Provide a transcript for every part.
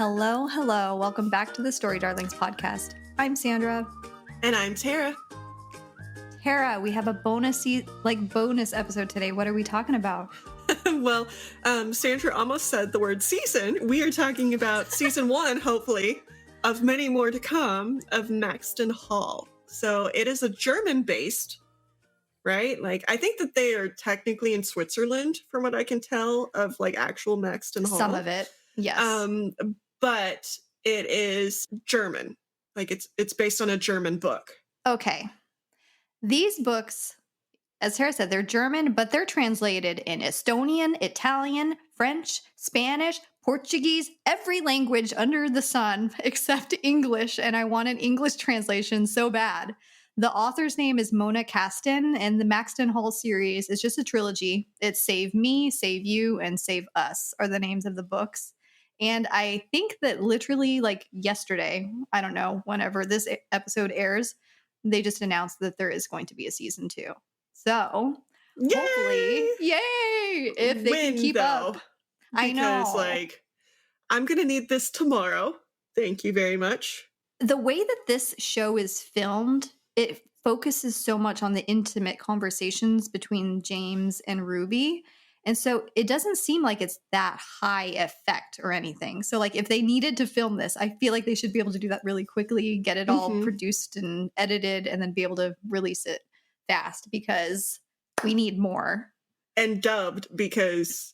Hello, hello. Welcome back to the Story Darlings podcast. I'm Sandra. And I'm Tara. Tara, we have a bonus episode today. What are we talking about? Well, Sandra almost said the word season. We are talking about season 1, hopefully, of many more to come of Maxton Hall. So it is a German-based, right? Like, I think that they are technically in Switzerland, from what I can tell, of like actual Maxton Hall. Some of it, yes. But it is German. Like it's based on a German book. Okay. These books, as Tara said, they're German, but they're translated in Estonian, Italian, French, Spanish, Portuguese, every language under the sun except English. And I want an English translation so bad. The author's name is Mona Kasten, and the Maxton Hall series is just a trilogy. It's Save Me, Save You, and Save Us are the names of the books. And I think that literally like yesterday, I don't know, whenever this episode airs, they just announced that there is going to be a season 2. So hopefully, yay, if they can keep up. I know. Because like, I'm going to need this tomorrow. Thank you very much. The way that this show is filmed, it focuses so much on the intimate conversations between James and Ruby. And so it doesn't seem like it's that high effect or anything. So like if they needed to film this, I feel like they should be able to do that really quickly, get it all produced and edited, and then be able to release it fast because we need more. And dubbed because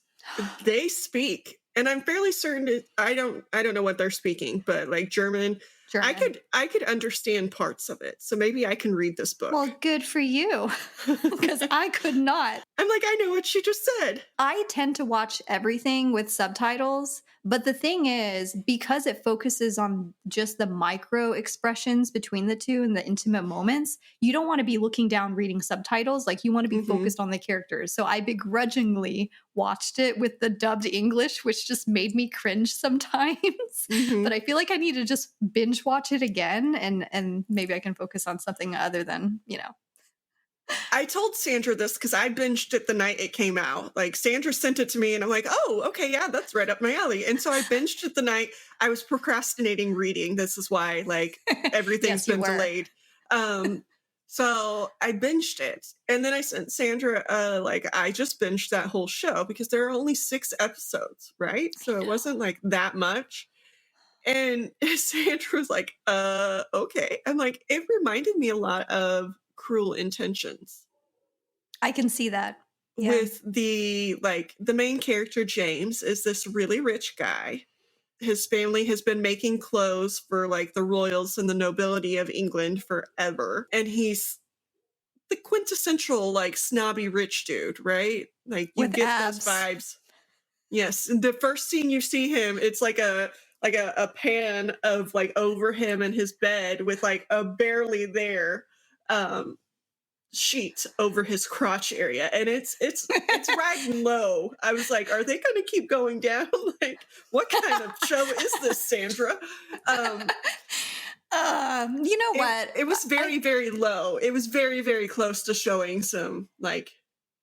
they speak. And I'm fairly certain I don't know what they're speaking, but like German. I could understand parts of it. So maybe I can read this book. Well, good for you. Because I could not. I'm like, I know what she just said. I tend to watch everything with subtitles. But the thing is, because it focuses on just the micro expressions between the two and the intimate moments, you don't want to be looking down reading subtitles. Like you want to be focused on the characters. So I begrudgingly watched it with the dubbed English, which just made me cringe sometimes. But I feel like I need to just binge watch it again and maybe I can focus on something other than, I told Sandra this because I binged it the night it came out. Like Sandra sent it to me and I'm like, oh, okay, yeah, that's right up my alley. And so I binged it the night I was procrastinating reading. This is why like everything's been delayed. So I binged it. And then I sent Sandra, I just binged that whole show because there are only 6 episodes, right? So it wasn't like that much. And Sandra was like, okay. I'm like, it reminded me a lot of Cruel Intentions. I can see that. Yeah. With the main character, James, is this really rich guy. His family has been making clothes for like the royals and the nobility of England forever. And he's the quintessential like snobby rich dude, right? Like you get abs. Those vibes. Yes. The first scene you see him, it's like a pan of like over him and his bed with like a barely there sheet over his crotch area, and it's riding low. I was like, are they going to keep going down? Like, what kind of show is this, Sandra? You know what? It was very, very low. It was very, very close to showing some like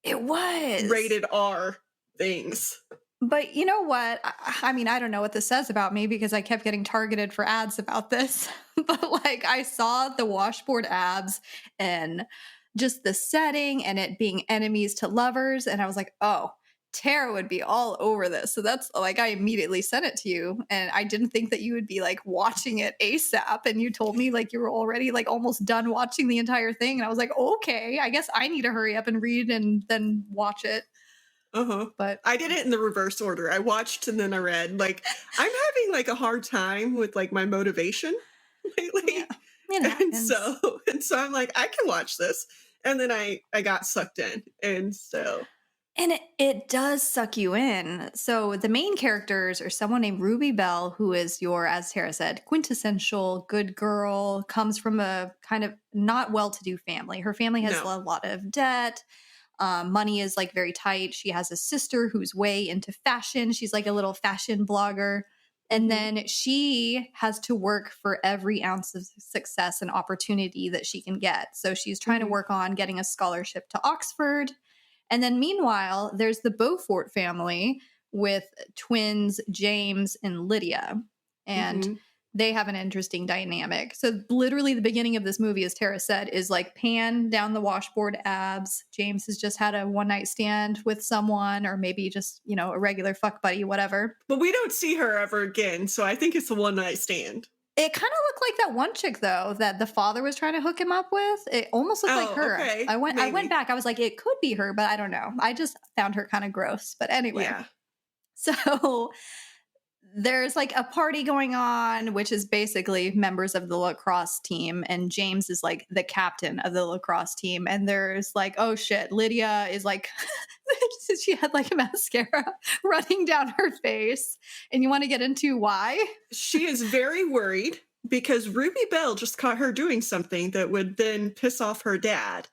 it was rated R things. But you know what? I mean, I don't know what this says about me because I kept getting targeted for ads about this. But like I saw the washboard abs and just the setting and it being enemies to lovers. And I was like, oh, Tara would be all over this. So that's like, I immediately sent it to you. And I didn't think that you would be like watching it ASAP. And you told me like you were already like almost done watching the entire thing. And I was like, okay, I guess I need to hurry up and read and then watch it. But I did it in the reverse order. I watched and then I read. Like I'm having like a hard time with like my motivation lately. Yeah, and so I'm like, I can watch this. And then I got sucked in. And it does suck you in. So the main characters are someone named Ruby Bell, who is your, as Tara said, quintessential good girl, comes from a kind of not well-to-do family. Her family has a lot of debt. Money is like very tight. She has a sister who's way into fashion. She's like a little fashion blogger. And then she has to work for every ounce of success and opportunity that she can get. So she's trying to work on getting a scholarship to Oxford. And then meanwhile, there's the Beaufort family with twins James and Lydia. and Mhm. they have an interesting dynamic. So literally the beginning of this movie, as Tara said, is like pan down the washboard abs. James has just had a one night stand with someone, or maybe just, a regular fuck buddy, whatever. But we don't see her ever again, so I think it's a one-night stand. It kind of looked like that one chick though that the father was trying to hook him up with. It almost looked like Oh, her. okay. I went Maybe. back. I was like, it could be her, but I don't know. I just found her kind of gross. But anyway, Yeah. so there's like a party going on, which is basically members of the lacrosse team, and James is like the captain of the lacrosse team. And there's like, oh shit, Lydia is like, she had like a mascara running down her face. And you want to get into why? She is very worried because Ruby Bell just caught her doing something that would then piss off her dad.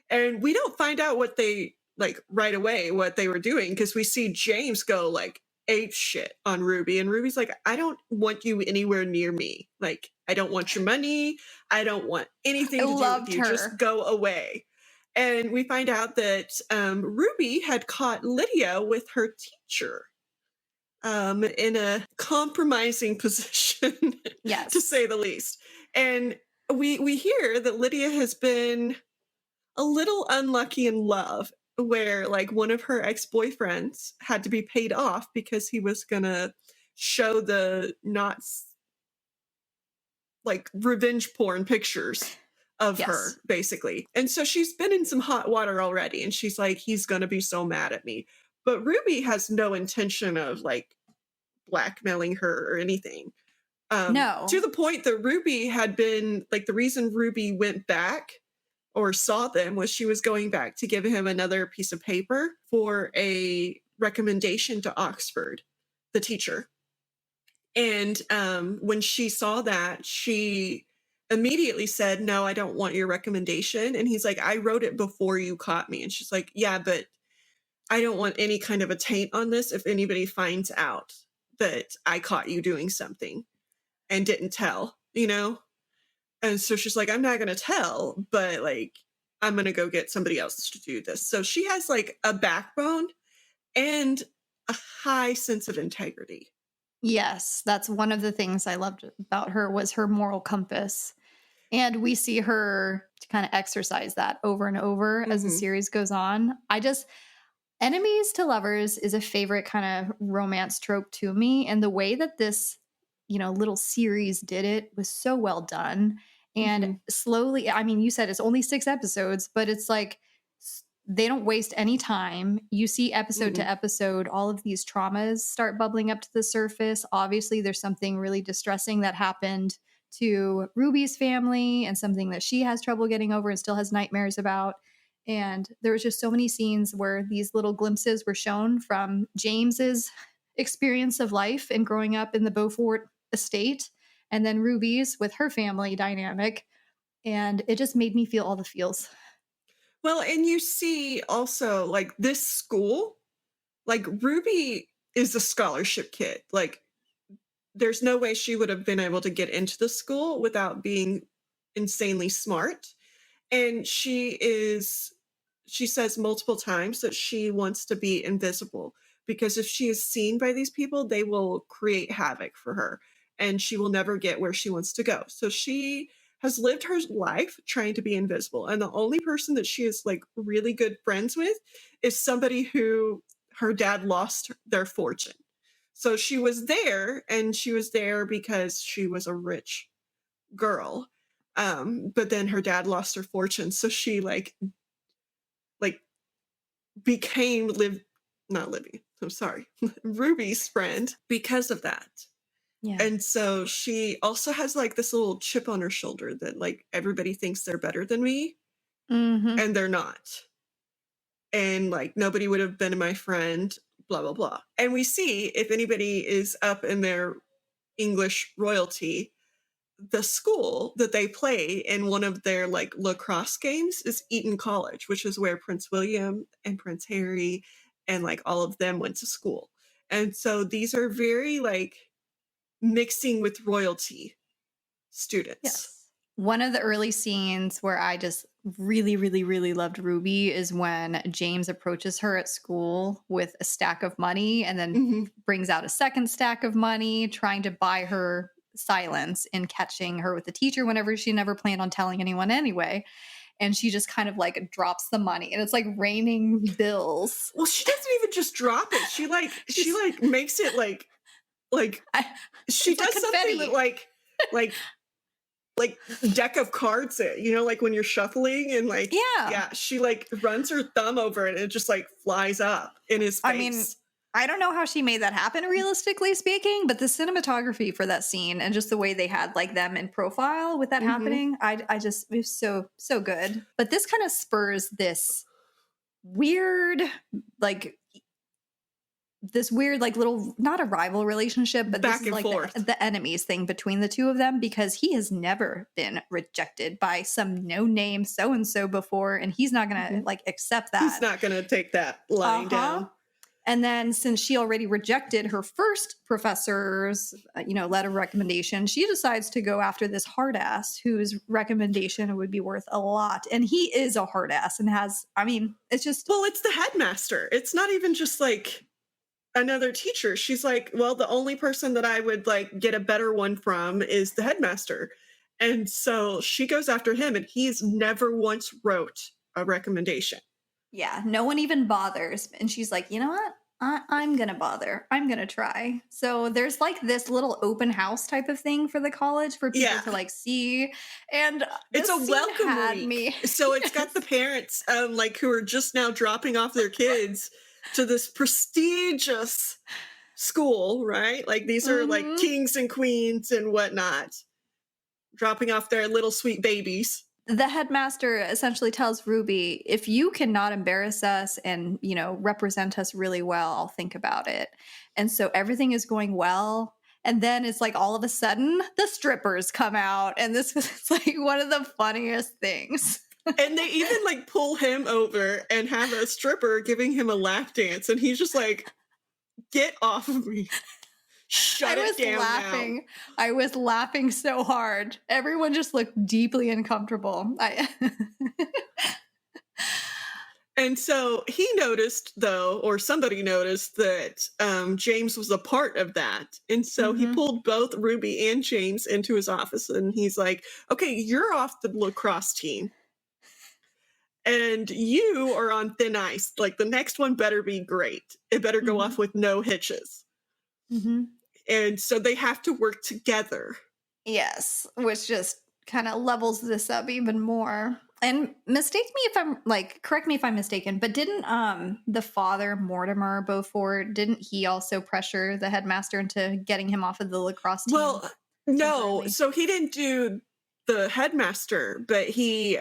And we don't find out what they like right away what they were doing because we see James go like ape shit on Ruby, and Ruby's like, I don't want you anywhere near me. Like, I don't want your money. I don't want anything I to do with loved you. Just her. go away. And we find out that Ruby had caught Lydia with her teacher in a compromising position, to Yes. say the least. And we hear that Lydia has been a little unlucky in love, where like one of her ex-boyfriends had to be paid off because he was gonna show the not like revenge porn pictures of her Yes. basically. And so she's been in some hot water already, and she's like, he's gonna be so mad at me. But Ruby has no intention of like blackmailing her or anything. To No. the point that Ruby had been like, the reason Ruby went back or saw them was she was going back to give him another piece of paper for a recommendation to Oxford, the teacher. And when she saw that, she immediately said, no, I don't want your recommendation. And he's like, I wrote it before you caught me. And she's like, yeah, but I don't want any kind of a taint on this if anybody finds out that I caught you doing something and didn't tell, you know? And so she's like, I'm not going to tell, but like, I'm going to go get somebody else to do this. So she has like a backbone and a high sense of integrity. Yes, that's one of the things I loved about her was her moral compass. And we see her to kind of exercise that over and over as the Hmm. series goes on. Enemies to lovers is a favorite kind of romance trope to me. And the way that this, little series did it was so well done. And Hmm. slowly, I mean, you said it's only 6 episodes, but it's like they don't waste any time. You see episode to Mm. episode, all of these traumas start bubbling up to the surface. Obviously, there's something really distressing that happened to Ruby's family and something that she has trouble getting over and still has nightmares about. And there was just so many scenes where these little glimpses were shown from James's experience of life and growing up in the Beaufort estate, and then Ruby's with her family dynamic. And it just made me feel all the feels. Well, and you see also like this school, like Ruby is a scholarship kid. Like, there's no way she would have been able to get into the school without being insanely smart. And she says multiple times that she wants to be invisible because if she is seen by these people, they will create havoc for her and she will never get where she wants to go. So she has lived her life trying to be invisible. And the only person that she is like really good friends with is somebody who her dad lost their fortune. So she was there, and she was there because she was a rich girl. But then her dad lost her fortune. So she like became not Libby, I'm sorry, Ruby's friend because of that. Yeah. And so she also has like this little chip on her shoulder that like everybody thinks they're better than me Hmm. and they're not. And like nobody would have been my friend, blah, blah, blah. And we see if anybody is up in their English royalty, the school that they play in one of their like lacrosse games is Eton College, which is where Prince William and Prince Harry and like all of them went to school. And so these are very like mixing with royalty students. Yes. One of the early scenes where I just really, really, really loved Ruby is when James approaches her at school with a stack of money and then Mhm. brings out a second stack of money, trying to buy her silence in catching her with the teacher whenever she never planned on telling anyone anyway. And she just kind of like drops the money and it's like raining bills. Well, she doesn't even just drop it. She She's like makes it like I, she it's like does something that confetti. like like deck of cards it, like when you're shuffling and like Yeah. yeah, she like runs her thumb over it and it just like flies up in his I mean, face. I don't know how she made that happen, realistically speaking, but the cinematography for that scene and just the way they had like them in profile with that Mhm. happening, I just it was so good. But this kind of spurs weird, like this weird like little not a rival relationship, but this Back is and like forth. the enemies thing between the two of them because he has never been rejected by some no name so and so before, and he's not gonna Mhm. like accept He's that. not gonna take that lying Uh-huh. down. And then since she already rejected her first professor's, letter recommendation, she decides to go after this hard ass whose recommendation would be worth a lot. And he is a hard ass and it's just, Well, it's the headmaster. It's not even just like another teacher. She's like, well, the only person that I would like get a better one from is the headmaster. And so she goes after him and he's never once wrote a recommendation. yeah, no one even bothers. And she's like, you know what? I'm going to bother. I'm going to try. So there's like this little open house type of thing for the college for people Yeah. to like see. And It's this a scene welcome had week. me. So it's got the Yes. parents like who are just now dropping off their kids to this prestigious school, right? Like these are like Mhm. kings and queens and whatnot, dropping off their little sweet babies. The headmaster essentially tells Ruby, if you cannot embarrass us and, represent us really well, I'll think about it. And so everything is going well. And then it's like all of a sudden the strippers come out. And this was like one of the funniest things. And they even like pull him over and have a stripper giving him a lap dance. And he's just like, get off of me. I Shut it was down now. laughing. I was laughing so hard. Everyone just looked deeply uncomfortable. And so he noticed, though, or somebody noticed that James was a part of that. And so he Mhm. pulled both Ruby and James into his office and he's like, okay, you're off the lacrosse team and you are on thin ice. Like the next one better be great. It better go off Mhm. with no hitches. Mhm. And so they have to work together. Yes, which just kind of levels this up even more. And mistake me if I'm like, correct me if I'm mistaken, but didn't the father Mortimer Beaufort, didn't he also pressure the headmaster into getting him off of the lacrosse team Well, no. entirely? So he didn't do the headmaster, but he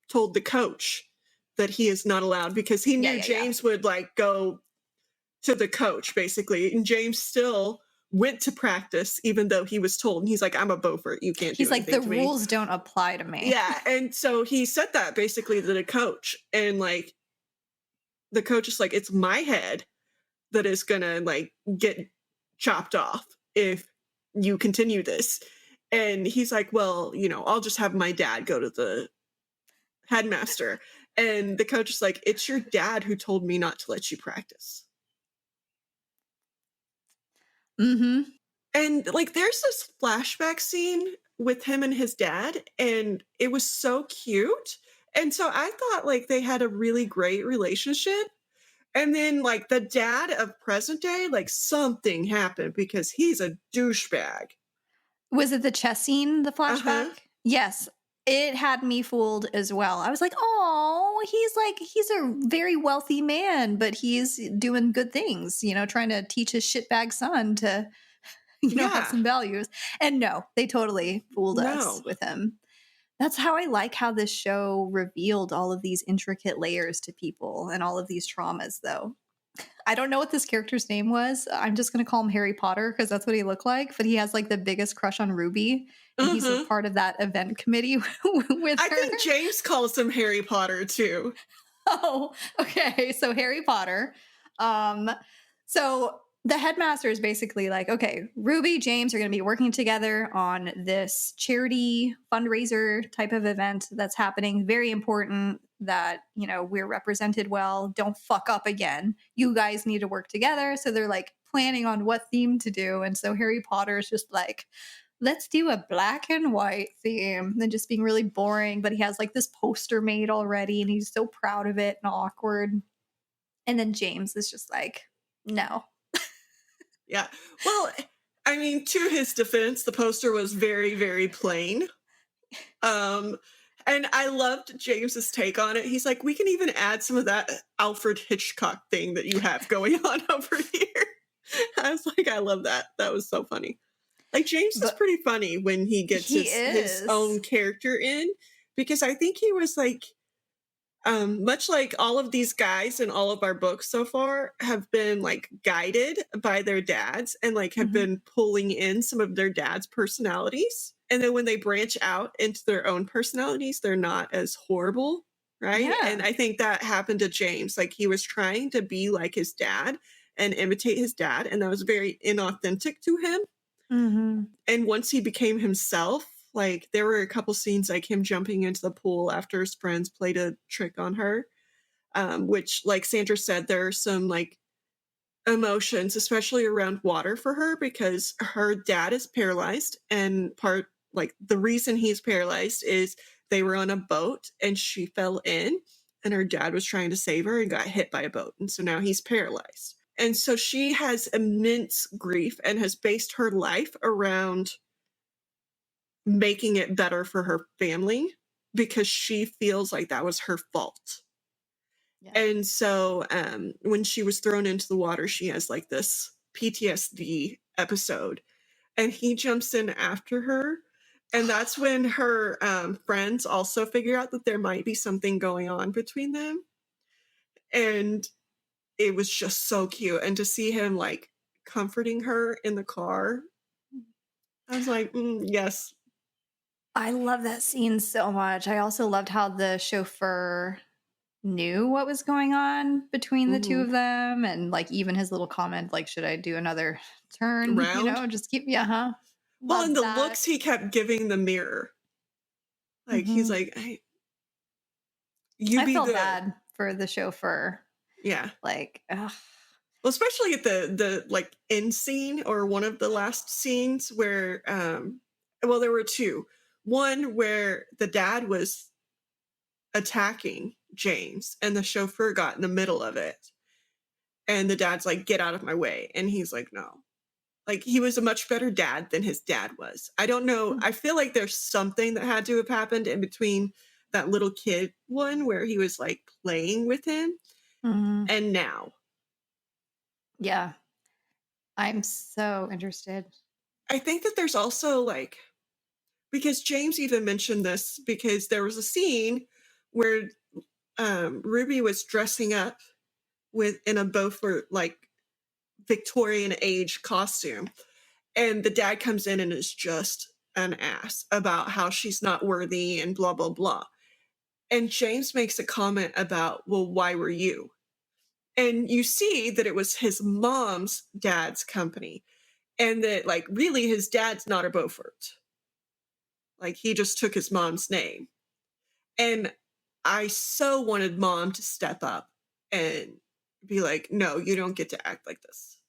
told the coach that he is not allowed because he Yeah, knew yeah, yeah. James would like go to the coach basically. And James still went to practice even though he was told. And he's like, I'm a Beaufort. You can't do He's like, anything the to me. rules don't apply to me. Yeah. And so he said that basically to the coach. And like the coach is like, it's my head that is gonna like get chopped off if you continue this. And he's like, well, I'll just have my dad go to the headmaster. And the coach is like, it's your dad who told me not to let you practice. Mm-hmm. And like there's this flashback scene with him and his dad, and it was so cute. And so I thought like they had a really great relationship. And then like the dad of present day, like something happened because he's a douchebag. Was it the chess scene, the flashback? Uh-huh. Yes. It had me fooled as well. I was like, "Oh, he's a very wealthy man, but he's doing good things, trying to teach his shitbag son to, have Yeah. some values." And no, they totally fooled us No. with him. That's how I like how this show revealed all of these intricate layers to people and all of these traumas, though. I don't know what this character's name was. I'm just going to call him Harry Potter because that's what he looked like. But he has like the biggest crush on Ruby, and he's a Uh-huh. part of that event committee with I her. think James calls him Harry Potter too. Oh, okay. So Harry Potter. Um, so the headmaster is basically like, okay, Ruby, James are going to be working together on this charity fundraiser type of event that's happening. Very important that, we're represented well. Don't fuck up again. You guys need to work together. So they're like planning on what theme to do. And so Harry Potter is just like, let's do a black and white theme. And just being really boring. But he has like this poster made already and he's so proud of it and awkward. And then James is just like, no. Yeah. Well, I mean, to his defense, the poster was very, very plain. And I loved James's take on it. He's like, we can even add some of that Alfred Hitchcock thing that you have going on over here. I was like, I love that. That was so funny. Like, James is pretty funny when he gets his own character in, because I think he was like, much like all of these guys in all of our books so far have been like guided by their dads and like have been pulling in some of their dad's personalities. And then when they branch out into their own personalities, they're not as horrible. Right. Yeah. And I think that happened to James. Like, he was trying to be like his dad and imitate his dad. And that was very inauthentic to him. And once he became himself, like, there were a couple scenes like him jumping into the pool after his friends played a trick on her, which, like Sandra said, there are some like emotions, especially around water for her, because her dad is paralyzed, and the reason he's paralyzed is they were on a boat and she fell in, and her dad was trying to save her and got hit by a boat, and so now he's paralyzed. And so she has immense grief and has based her life around making it better for her family because she feels like that was her fault. Yeah. And so when she was thrown into the water, she has like this PTSD episode, and he jumps in after her. And that's when her friends also figure out that there might be something going on between them. And it was just so cute. And to see him like comforting her in the car, I was like, yes. I love that scene so much. I also loved how the chauffeur knew what was going on between the two of them, and like even his little comment, like, should I do another turn? Round? Just keep Well, and the looks he kept giving the mirror. Like, he's like, hey, I felt bad for the chauffeur. Yeah. Like, ugh. Well, especially at the like end scene, or one of the last scenes where well, there were two. One where the dad was attacking James and the chauffeur got in the middle of it. And the dad's like, get out of my way. And he's like, no. Like, he was a much better dad than his dad was. I don't know. I feel like there's something that had to have happened in between that little kid one where he was like playing with him and now. Yeah. I'm so interested. I think that there's also like, because James even mentioned this, because there was a scene where Ruby was dressing up in a Beaufort like Victorian age costume, and the dad comes in and is just an ass about how she's not worthy and blah blah blah. And James makes a comment about, well, why were you? And you see that it was his mom's dad's company, and that like really his dad's not a Beaufort. Like, he just took his mom's name. And I so wanted mom to step up and be like, no, you don't get to act like this.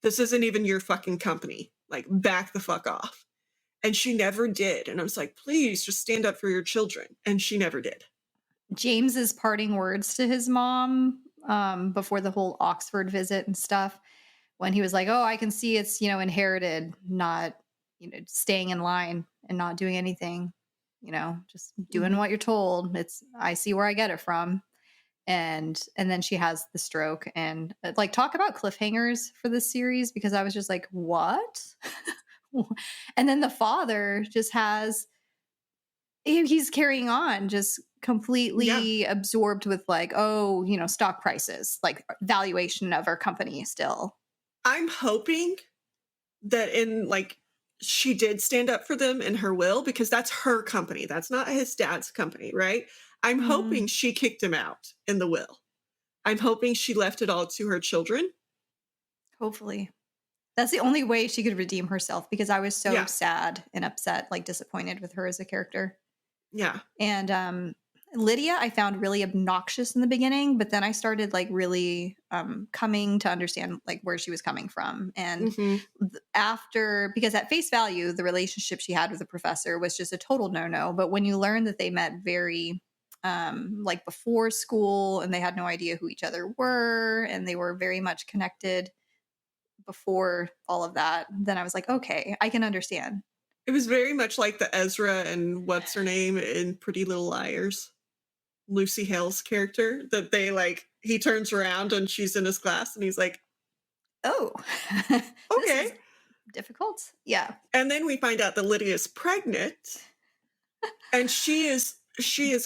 This isn't even your fucking company. Like, back the fuck off. And she never did. And I was like, please just stand up for your children. And she never did. James's parting words to his mom before the whole Oxford visit and stuff, when he was like, oh, I can see it's, inherited, not, staying in line and not doing anything, just doing what you're told. I see where I get it from. And then she has the stroke, and like, talk about cliffhangers for this series, because I was just like, what? And then the father just he's carrying on, just completely absorbed with like, oh, stock prices, like valuation of our company still. I'm hoping that she did stand up for them in her will, because that's her company. That's not his dad's company, right? I'm hoping she kicked him out in the will. I'm hoping she left it all to her children. Hopefully. That's the only way she could redeem herself because I was so Yeah. sad and upset, like disappointed with her as a character. Yeah. And Lydia, I found really obnoxious in the beginning, but then I started like really coming to understand like where she was coming from. And Mhm. after, because at face value, the relationship she had with the professor was just a total no-no. But when you learn that they met very like before school and they had no idea who each other were and they were very much connected before all of that, then I was like, okay, I can understand. It was very much like the Ezra and what's her name in Pretty Little Liars, Lucy Hale's character, that they like, he turns around and she's in his class and he's like, Oh, this is okay. difficult. Yeah. And then we find out that Lydia's pregnant and she is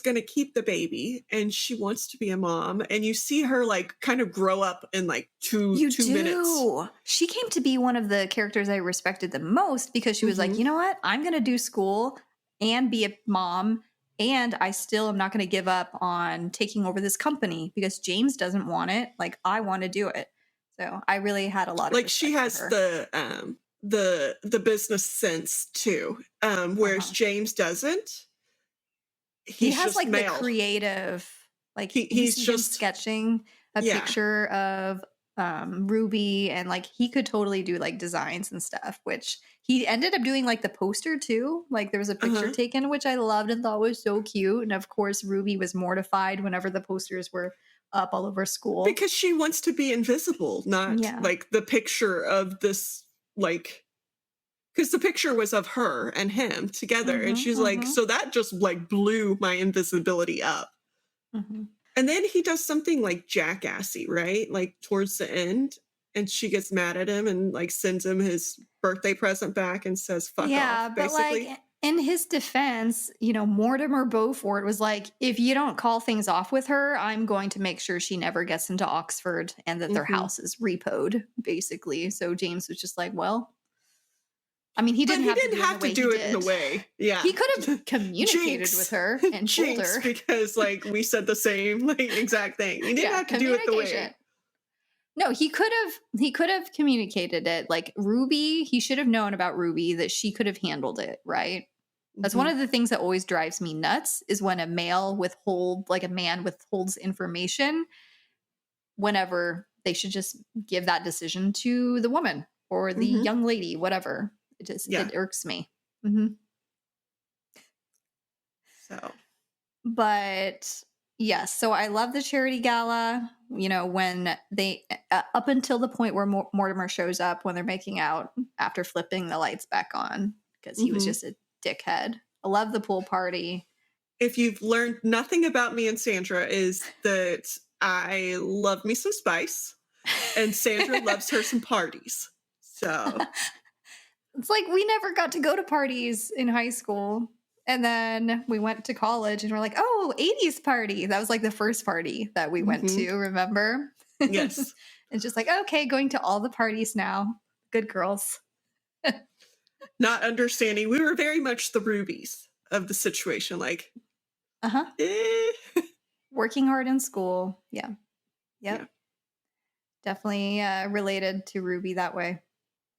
going to keep the baby and she wants to be a mom, and you see her like kind of grow up in like two You minutes. do. She came to be one of the characters I respected the most because she was like, Mhm. you know what? I'm going to do school and be a mom. And I still am not going to give up on taking over this company because James doesn't want it. Like, I want to do it. So I really had a lot of Like she respect has for her. the business sense too, whereas Uh-huh. James doesn't. He He's has just like the male. creative, like you He's see him just, sketching a yeah. picture of Ruby, and like he could totally do like designs and stuff, which he ended up doing like the poster too. Like there was a picture Uh-huh. taken which I loved and thought was so cute. And of course Ruby was mortified whenever the posters were up all over school. Because she wants to be invisible, not Yeah. like the picture of this, like, because the picture was of her and him together. And Mm-hmm, she's like, mm-hmm, so that just like blew my invisibility up. mm-hmm. And then he does something like jackassy, right? Like towards the end. And she gets mad at him and like sends him his birthday present back and says, fuck Yeah, off, but like basically. in his defense, Mortimer Beaufort was like, if you don't call things off with her, I'm going to make sure she never gets into Oxford and that their Hmm. house is repoed, basically. So James was just like, well, I mean, he But didn't he have to didn't do it in the have to way he do it in a did. way. Yeah. He could have communicated with Jinx. her and told Jinx, her. because like we said the same like exact thing. He didn't Yeah, have to do it the communication. way. No, he could have communicated it. Like Ruby, he should have known about Ruby that she could have handled it, right? That's one Mhm. of the things that always drives me nuts is when a man withholds information whenever they should just give that decision to the woman or the Mhm. young lady, whatever. Yeah. It irks me. Hmm. So, But yes, so I love the charity gala. When they up until the point where Mortimer shows up when they're making out after flipping the lights back on because he was mhm. just a dickhead. I love the pool party. If you've learned nothing about me and Sandra, is that I love me some spice and Sandra loves her some parties. So, It's like we never got to go to parties in high school. And then we went to college and we're like, oh, 80s party. That was like the first party that we went mhm. to, remember? Yes. It's just like, okay, going to all the parties now. Good girls. Not understanding. We were very much the rubies of the situation. Like, Uh-huh. eh. Working hard in school. Yeah. Yep. Yeah. Definitely related to Ruby that way.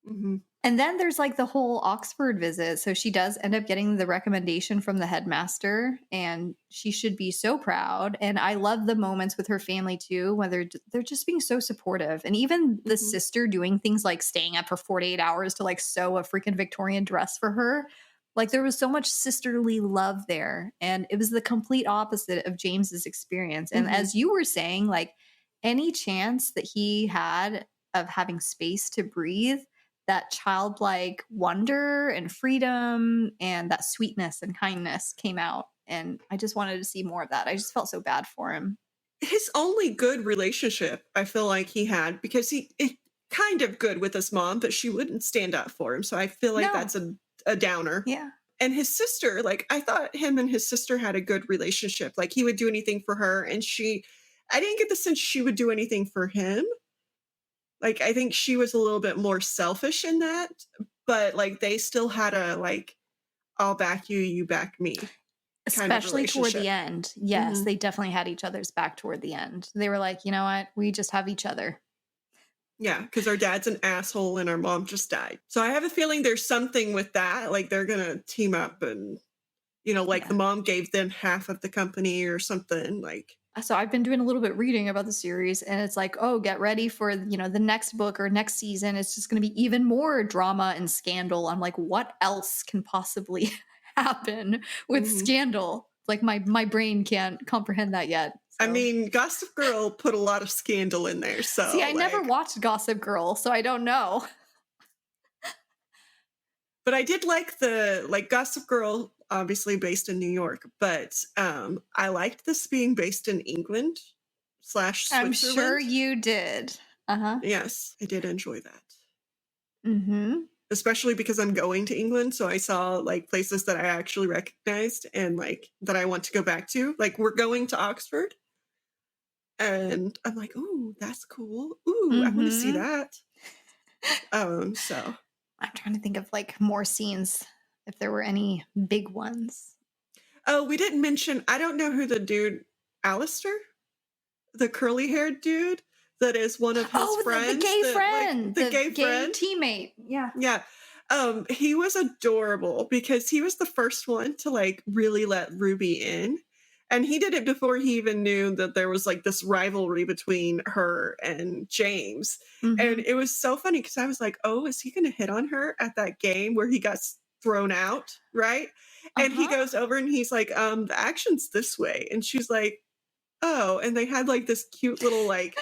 Mhm. And then there's like the whole Oxford visit. So she does end up getting the recommendation from the headmaster, and she should be so proud. And I love the moments with her family too, when they're just being so supportive. And even the Mhm. sister doing things like staying up for 48 hours to like sew a freaking Victorian dress for her. Like there was so much sisterly love there. And it was the complete opposite of James's experience. And Mhm. as you were saying, like any chance that he had of having space to breathe, that childlike wonder and freedom and that sweetness and kindness came out. And I just wanted to see more of that. I just felt so bad for him. His only good relationship, I feel like he had, because kind of good with his mom, but she wouldn't stand up for him. So I feel like No. that's a downer. Yeah. And his sister, like I thought him and his sister had a good relationship. Like he would do anything for her, and I didn't get the sense she would do anything for him. Like I think she was a little bit more selfish in that, but like they still had a like, I'll back you, you back me kind of Especially toward the relationship. end. Yes, Hmm. they definitely had each other's back toward the end. They were like, you know what? We just have each other. Yeah, because our dad's an asshole and our mom just died. So I have a feeling there's something with that. Like they're gonna team up and like the Yeah. mom gave them half of the company or something. Like, So I've been doing a little bit reading about the series, and it's like, oh, get ready for the next book or next season. It's just going to be even more drama and scandal. I'm like, what else can possibly happen with mhm. scandal? Like my brain can't comprehend that yet. I So mean, Gossip Girl put a lot of scandal in there. see, So I never like, watched Gossip Girl, so I don't know. but I did like the like Gossip Girl, obviously based in New York, but I liked this being based in England slash I'm sure Switzerland. you did. Uh huh. Yes, I did enjoy that. Mm-hmm. Especially because I'm going to England, so I saw like places that I actually recognized and like that I want to go back to. Like we're going to Oxford, and I'm like, "Ooh, that's cool. Ooh, I want to see Mm-hmm. that." So I'm trying to think of like more scenes if there were any big ones. oh, we didn't mention. I don't know who the dude, Alistair, the curly-haired dude that is one of his Oh, the friends. gay That like friend, the the gay gay friend. teammate. Yeah. Yeah. He was adorable because he was the first one to like really let Ruby in. And he did it before he even knew that there was like this rivalry between her and James. And Mhm. it was so funny because I was like, oh, is he going to hit on her at that game where he got thrown out? Right. And he Uh-huh. goes over and he's like, the action's this way. And she's like, oh. And they had like this cute little like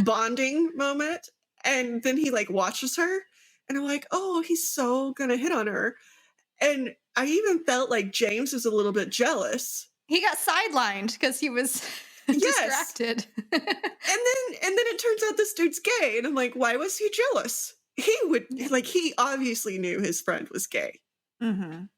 bonding moment. And then he like watches her and I'm like, oh, he's so gonna hit on her. And I even felt like James was a little bit jealous. He got sidelined because he was Yes. distracted. And then it turns out this dude's gay. And I'm like, why was he jealous? He would Yeah. like he obviously knew his friend was gay. Mhm.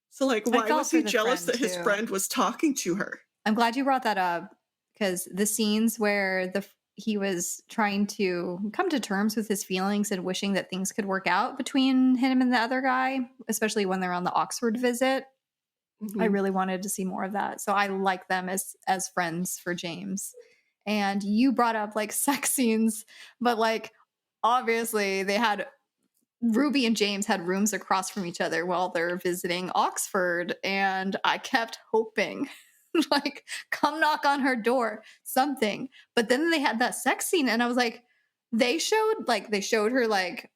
So like I why felt was for he the jealous friend that his too. friend was talking to her? I'm glad you brought that up because the scenes where he was trying to come to terms with his feelings and wishing that things could work out between him and the other guy, especially when they're on the Oxford visit, I Mhm. really wanted to see more of that. So I like them as friends for James. And you brought up like sex scenes, but like obviously they had Ruby and James had rooms across from each other while they're visiting Oxford, and I kept hoping like come knock on her door, something. But then they had that sex scene and I was like they showed her like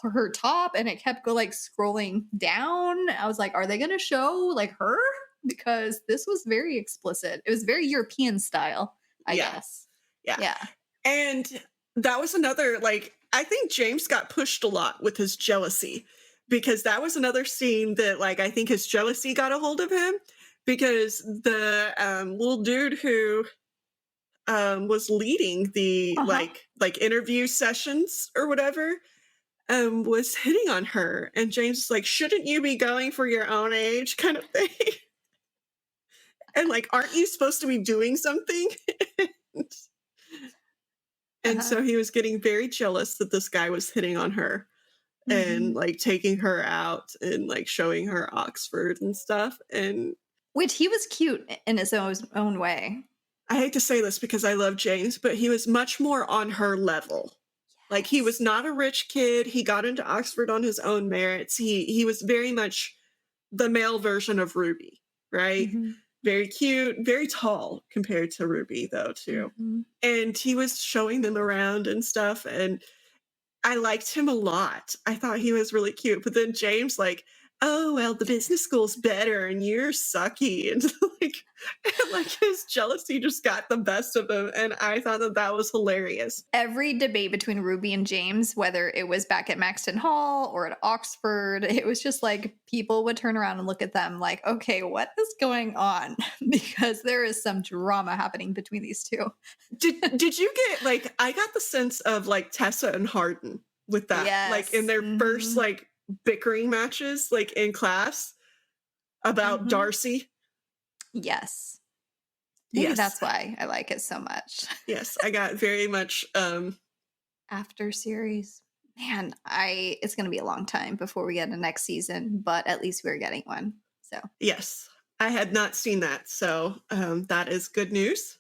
her top and it kept like scrolling down. I was like, are they going to show like her? Because this was very explicit. It was very European style, I Yeah. guess. Yeah. Yeah. And that was another, like, I think James got pushed a lot with his jealousy because that was another scene that, like, I think his jealousy got a hold of him because the little dude who was leading the Uh-huh. like interview sessions or whatever was hitting on her. And James is like, shouldn't you be going for your own age kind of thing? And like, aren't you supposed to be doing something? And Uh-huh. so he was getting very jealous that this guy was hitting on her and Mhm. like taking her out and like showing her Oxford and stuff. And Which he was cute in his own way. I hate to say this because I love James, but he was much more on her level. Like he was Yes. not a rich kid. He got into Oxford on his own merits. He was very much the male version of Ruby, right? Mhm. Very cute, very tall compared to Ruby though too. Mhm. And he was showing them around and stuff and I liked him a lot. I thought he was really cute. But then James, like, oh well, the business school's better, and you're sucky, and like his jealousy just got the best of him, and I thought that that was hilarious. Every debate between Ruby and James, whether it was back at Maxton Hall or at Oxford, it was just like people would turn around and look at them like, okay, what is going on? Because there is some drama happening between these two. Did you get like I got the sense of like Tessa and Hardin with that, like in Yes. their first Mhm. like bickering matches, like in class about Mhm. Darcy. Yes. Maybe Yes, that's why I like it so much. yes, I got very much After series. Man, I it's going to be a long time before we get a next season, but at least we're getting one. So, yes. I had not seen that, so that is good news.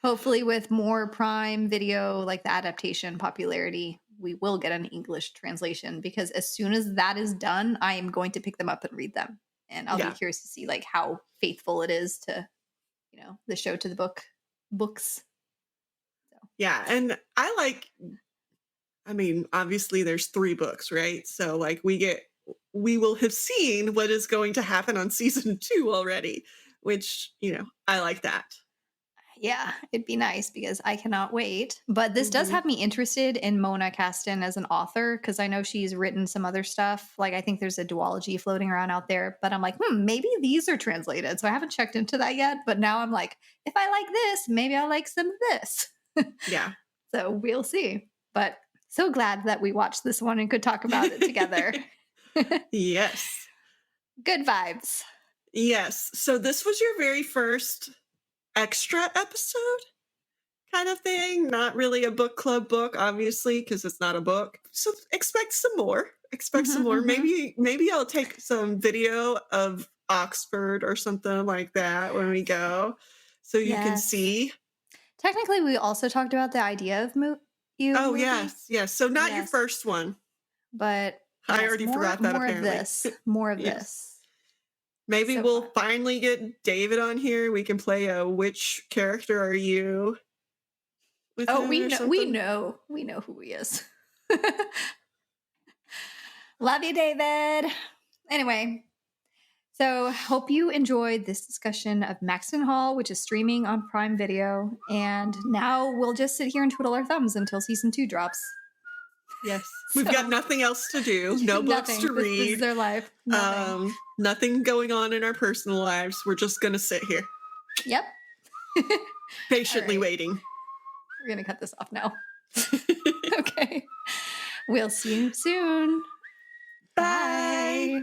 Hopefully, with more Prime Video, like the adaptation popularity, we will get an English translation because as soon as that is done, I am going to pick them up and read them. And I'll be Yeah. curious to see like how faithful it is to, the show to the books. So. Yeah. And I mean, obviously there's 3 books, right? So like we will have seen what is going to happen on season 2 already, which, I like that. Yeah, it'd be nice because I cannot wait. But this does Mhm. have me interested in Mona Kasten as an author because I know she's written some other stuff. Like I think there's a duology floating around out there, but I'm like, maybe these are translated. So I haven't checked into that yet. But now I'm like, if I like this, maybe I'll like some of this. Yeah. So we'll see. But so glad that we watched this one and could talk about it together. Yes. Good vibes. Yes. So this was your very first extra episode kind of thing. Not really a book club book, obviously, because it's not a book. So expect some more. Expect some more. Maybe I'll take some video of Oxford or something like that when we go, so you can Yes. see. Technically, we also talked about the idea of you Oh, movie. yes. So not your Yes. first one. But I already forgot that, more apparently. of this. More of Yes. this. Maybe So we'll fun. finally get David on here. We can play a which character are you with him We or know something. we know who he is. Love you, David. Anyway, so hope you enjoyed this discussion of Maxton Hall, which is streaming on Prime Video. And now we'll just sit here and twiddle our thumbs until season 2 drops. Yes. We've got nothing else to do. No books to This read. is their life. Nothing. Nothing going on in our personal lives. We're just going to sit here. Yep. Patiently All right. waiting. We're going to cut this off now. Okay. We'll see you soon. Bye. Bye.